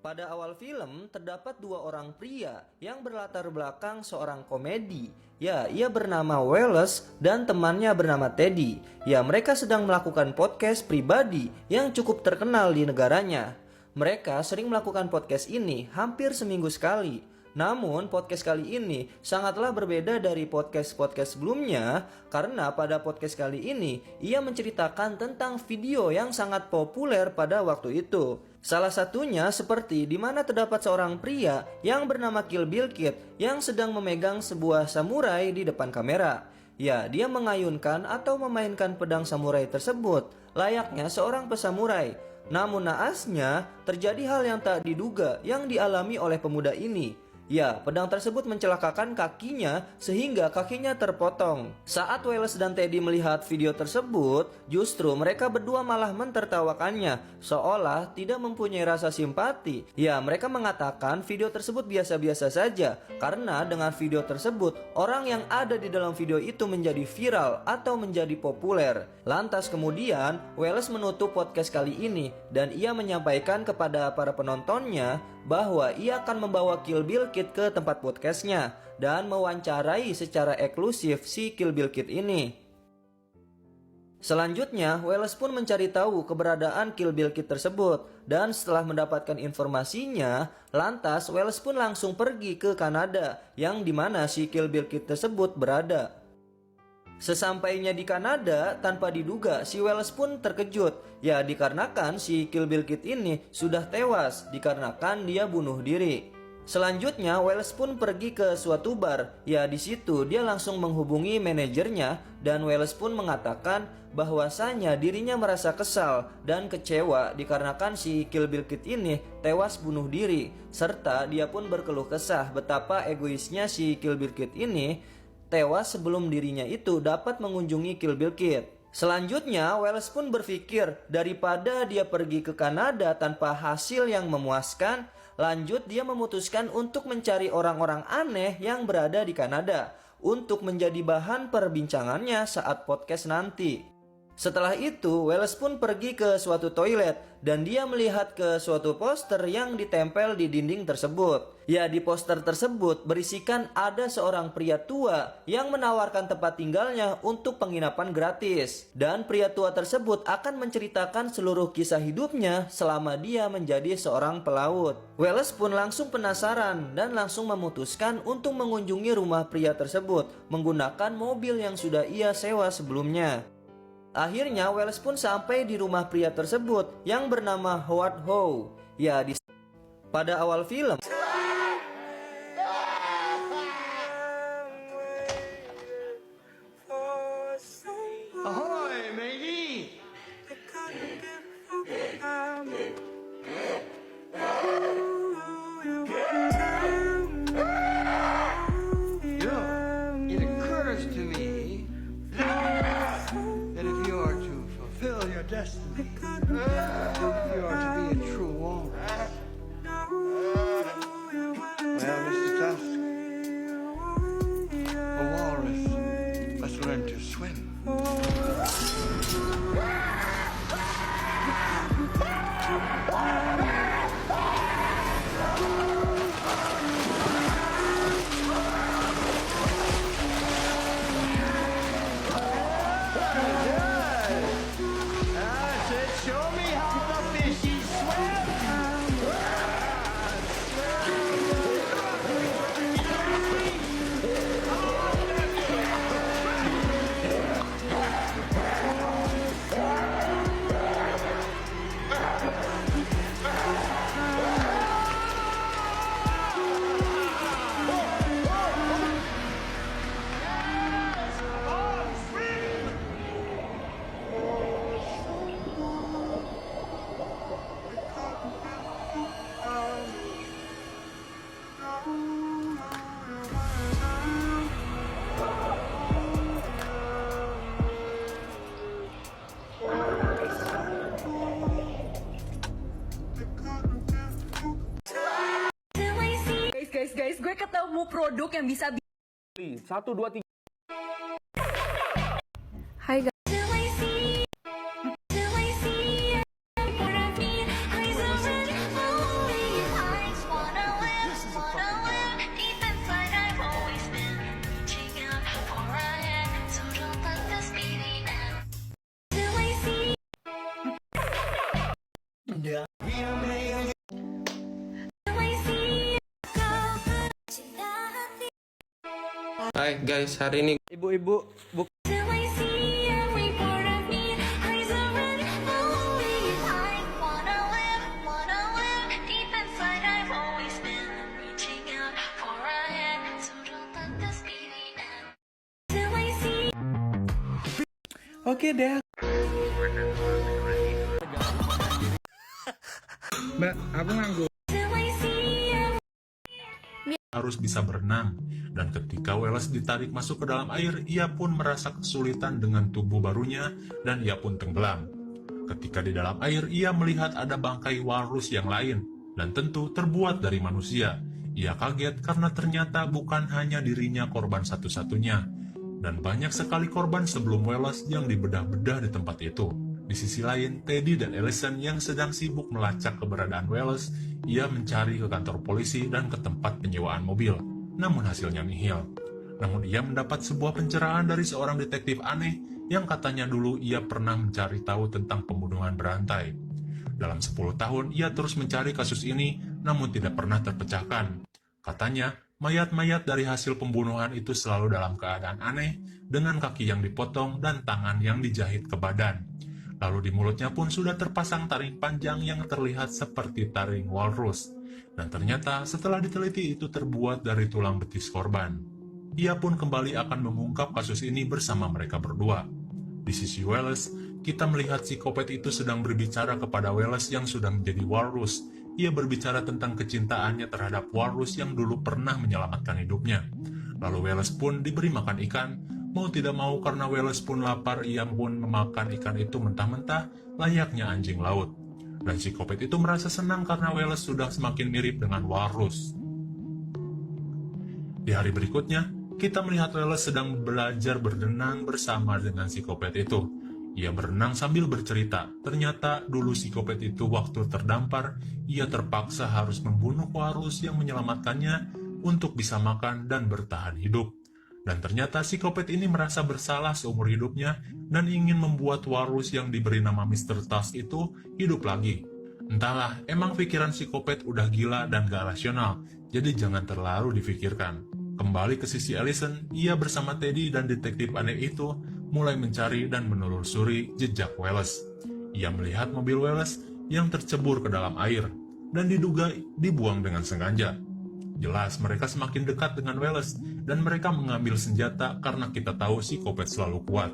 Pada awal film, terdapat dua orang pria yang berlatar belakang seorang komedi. Ya, ia bernama Wallace dan temannya bernama Teddy. Ya, mereka sedang melakukan podcast pribadi yang cukup terkenal di negaranya. Mereka sering melakukan podcast ini hampir seminggu sekali. Namun podcast kali ini sangatlah berbeda dari podcast-podcast sebelumnya karena pada podcast kali ini ia menceritakan tentang video yang sangat populer pada waktu itu. Salah satunya seperti di mana terdapat seorang pria yang bernama Kill Bill Kid yang sedang memegang sebuah samurai di depan kamera. Ya, dia mengayunkan atau memainkan pedang samurai tersebut layaknya seorang pesamurai. Namun naasnya terjadi hal yang tak diduga yang dialami oleh pemuda ini. Ya, pedang tersebut mencelakakan kakinya sehingga kakinya terpotong. Saat Wallace dan Teddy melihat video tersebut, justru mereka berdua malah mentertawakannya, seolah tidak mempunyai rasa simpati. Ya, mereka mengatakan video tersebut biasa-biasa saja, karena dengan video tersebut, orang yang ada di dalam video itu menjadi viral atau menjadi populer. Lantas kemudian, Wallace menutup podcast kali ini, dan ia menyampaikan kepada para penontonnya bahwa ia akan membawa Kill Bill Kid ke tempat podcastnya dan mewawancarai secara eksklusif si Kill Bill Kid ini. Selanjutnya, Wallace pun mencari tahu keberadaan Kill Bill Kid tersebut dan setelah mendapatkan informasinya, lantas Wallace pun langsung pergi ke Kanada yang dimana si Kill Bill Kid tersebut berada. Sesampainya di Kanada, tanpa diduga si Wallace pun terkejut. Ya, dikarenakan si Kill Bill Kid ini sudah tewas dikarenakan dia bunuh diri. Selanjutnya, Wallace pun pergi ke suatu bar. Ya, di situ dia langsung menghubungi manajernya dan Wallace pun mengatakan bahwasanya dirinya merasa kesal dan kecewa dikarenakan si Kill Bill Kid ini tewas bunuh diri, serta dia pun berkeluh kesah betapa egoisnya si Kill Bill Kid ini tewas sebelum dirinya itu dapat mengunjungi Kill Bill Kid. Selanjutnya, Wallace pun berpikir daripada dia pergi ke Kanada tanpa hasil yang memuaskan, lanjut dia memutuskan untuk mencari orang-orang aneh yang berada di Kanada untuk menjadi bahan perbincangannya saat podcast nanti. Setelah itu, Wallace pun pergi ke suatu toilet dan dia melihat ke suatu poster yang ditempel di dinding tersebut. Ya, di poster tersebut berisikan ada seorang pria tua yang menawarkan tempat tinggalnya untuk penginapan gratis. Dan pria tua tersebut akan menceritakan seluruh kisah hidupnya selama dia menjadi seorang pelaut. Wallace pun langsung penasaran dan langsung memutuskan untuk mengunjungi rumah pria tersebut menggunakan mobil yang sudah ia sewa sebelumnya. Akhirnya Wallace pun sampai di rumah pria tersebut yang bernama Howard Howe. Ya, pada awal film Ahoy, matey! It occurs to me that if you are to fulfill your destiny, you are to be a true walrus. Well, Mr. Tusk, a walrus must learn to swim. Show me how the fishy swim. Guys, gue ketemu produk yang bisa 1, 2, 3. Hai guys. Hai guys, hari ini Ibu-ibu, Till I see every part of me, eyes are red, believe I wanna live deep inside. I've always been reaching out for a hand, so don't let this be the end. Till I see. oke deh. Mbak, aku nganggur. Till I see every. Harus bisa berenang, dan ketika Wallace ditarik masuk ke dalam air, ia pun merasa kesulitan dengan tubuh barunya dan ia pun tenggelam. Ketika di dalam air, ia melihat ada bangkai walrus yang lain dan tentu terbuat dari manusia. Ia kaget karena ternyata bukan hanya dirinya korban satu-satunya, dan banyak sekali korban sebelum Wallace yang dibedah-bedah di tempat itu. Di sisi lain, Teddy dan Allison yang sedang sibuk melacak keberadaan Wallace, ia mencari ke kantor polisi dan ke tempat penyewaan mobil, namun hasilnya nihil. Namun ia mendapat sebuah pencerahan dari seorang detektif aneh yang katanya dulu ia pernah mencari tahu tentang pembunuhan berantai. Dalam 10 tahun, ia terus mencari kasus ini, namun tidak pernah terpecahkan. Katanya, mayat-mayat dari hasil pembunuhan itu selalu dalam keadaan aneh, dengan kaki yang dipotong dan tangan yang dijahit ke badan. Lalu di mulutnya pun sudah terpasang taring panjang yang terlihat seperti taring walrus. Dan ternyata setelah diteliti itu terbuat dari tulang betis korban. Ia pun kembali akan mengungkap kasus ini bersama mereka berdua. Di sisi Wallace, kita melihat psikopat itu sedang berbicara kepada Wallace yang sudah menjadi walrus. Ia berbicara tentang kecintaannya terhadap walrus yang dulu pernah menyelamatkan hidupnya. Lalu Wallace pun diberi makan ikan. Mau tidak mau karena Wallace pun lapar, ia pun memakan ikan itu mentah-mentah layaknya anjing laut. Dan psikopat itu merasa senang karena Wallace sudah semakin mirip dengan walrus. Di hari berikutnya, kita melihat Wallace sedang belajar berenang bersama dengan psikopat itu. Ia berenang sambil bercerita, ternyata dulu psikopat itu waktu terdampar, ia terpaksa harus membunuh walrus yang menyelamatkannya untuk bisa makan dan bertahan hidup. Dan ternyata psikopat ini merasa bersalah seumur hidupnya dan ingin membuat walrus yang diberi nama Mr. Tusk itu hidup lagi. Entahlah, emang pikiran psikopat udah gila dan gak rasional, jadi jangan terlalu difikirkan. Kembali ke sisi Allison, ia bersama Teddy dan detektif aneh itu mulai mencari dan menelusuri jejak Wallace. Ia melihat mobil Wallace yang tercebur ke dalam air dan diduga dibuang dengan sengaja. Jelas mereka semakin dekat dengan Wallace dan mereka mengambil senjata karena kita tahu psikopat selalu kuat.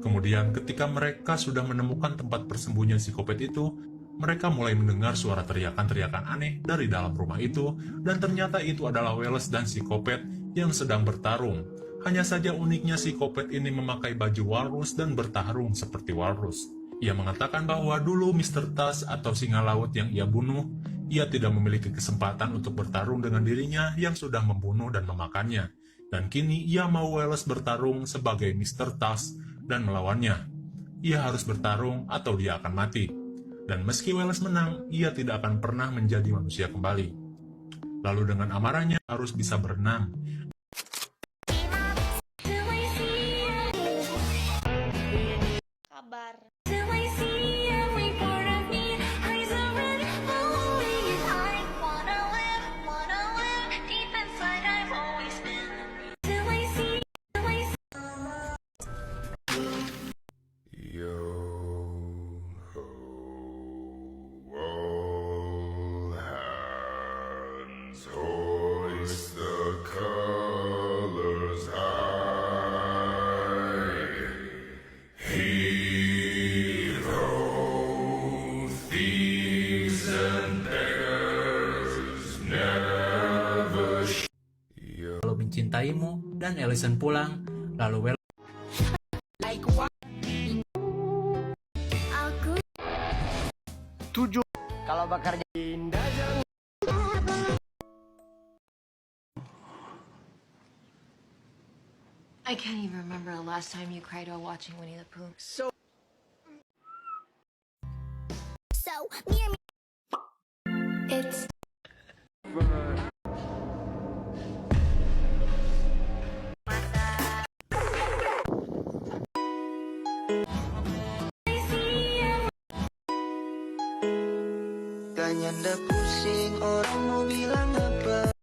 Kemudian ketika mereka sudah menemukan tempat persembunyian psikopat itu, mereka mulai mendengar suara teriakan-teriakan aneh dari dalam rumah itu dan ternyata itu adalah Wallace dan psikopat yang sedang bertarung. Hanya saja uniknya psikopat ini memakai baju walrus dan bertarung seperti walrus. Ia mengatakan bahwa dulu Mr. Tusk atau singa laut yang ia bunuh, ia tidak memiliki kesempatan untuk bertarung dengan dirinya yang sudah membunuh dan memakannya. Dan kini ia mau Wallace bertarung sebagai Mr. Tusk dan melawannya. Ia harus bertarung atau dia akan mati. Dan meski Wallace menang, ia tidak akan pernah menjadi manusia kembali. Lalu dengan amarahnya harus bisa berenang. Till I see Kabar. Till I see every part of me, eyes are red, believe I wanna live deep inside. I've always been. Till I see. Yo ho, all hands hoist the colors high. Heave ho, thieves and beggars never. Lalu mencintaimu, dan Allison pulang, lalu Kalau bakar I can't even remember the last time you cried while watching Winnie the Pooh. So me and me. It's Tanya ndak pusing, orang mau bilang apa.